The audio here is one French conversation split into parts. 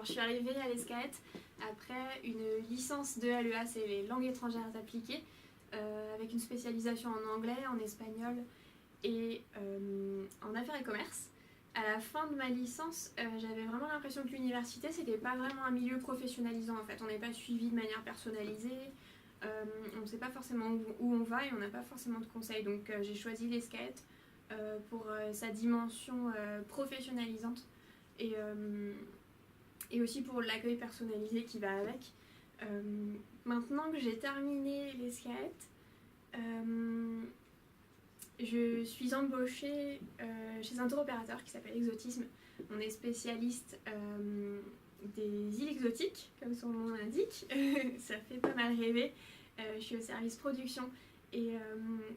Alors je suis arrivée à l'ESCAET après une licence de LEA, c'est les langues étrangères appliquées, avec une spécialisation en anglais, en espagnol et en affaires et commerce. À la fin de ma licence, j'avais vraiment l'impression que l'université, c'était pas vraiment un milieu professionnalisant en fait. On n'est pas suivi de manière personnalisée, on ne sait pas forcément où on va et on n'a pas forcément de conseils. Donc j'ai choisi l'ESCAET pour sa dimension professionnalisante et aussi pour l'accueil personnalisé qui va avec. Maintenant que j'ai terminé l'ESCAET, je suis embauchée chez un tour opérateur qui s'appelle Exotisme. On est spécialiste des îles exotiques, comme son nom l'indique. Ça fait pas mal rêver. Je suis au service production et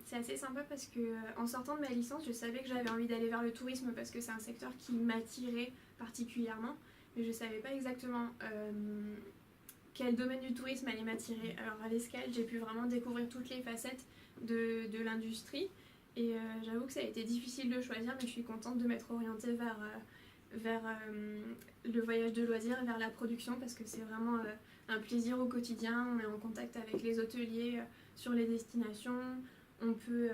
c'est assez sympa parce que en sortant de ma licence, je savais que j'avais envie d'aller vers le tourisme parce que c'est un secteur qui m'attirait particulièrement, mais je savais pas exactement quel domaine du tourisme allait m'attirer. Alors à l'ESCAET, j'ai pu vraiment découvrir toutes les facettes de l'industrie. Et j'avoue que ça a été difficile de choisir, mais je suis contente de m'être orientée vers le voyage de loisirs, vers la production, parce que c'est vraiment un plaisir au quotidien. On est en contact avec les hôteliers sur les destinations, on peut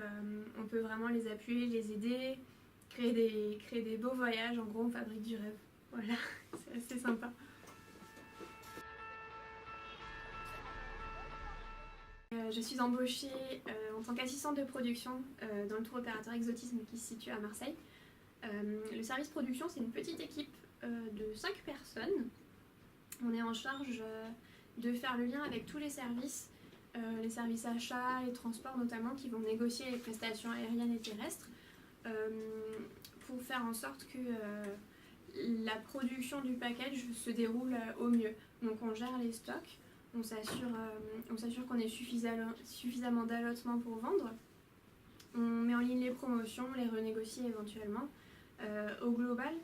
vraiment les appuyer, les aider, créer des beaux voyages. En gros, on fabrique du rêve. Voilà, c'est assez sympa. Je suis embauchée en tant qu'assistante de production dans le tour opérateur Exotisme qui se situe à Marseille. Le service production, c'est une petite équipe de 5 personnes. On est en charge de faire le lien avec tous les services achats et transports notamment, qui vont négocier les prestations aériennes et terrestres pour faire en sorte que la production du package se déroule au mieux. Donc on gère les stocks. On s'assure qu'on ait suffisamment d'allotements pour vendre. On met en ligne les promotions, on les renégocie éventuellement. Au global,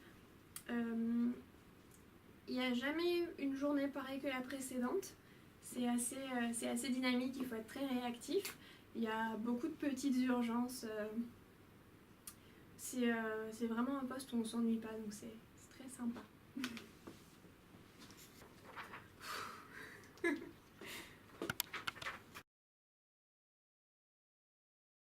il n'y a jamais une journée pareille que la précédente. C'est assez dynamique, il faut être très réactif. Il y a beaucoup de petites urgences. C'est vraiment un poste où on ne s'ennuie pas, donc c'est très sympa.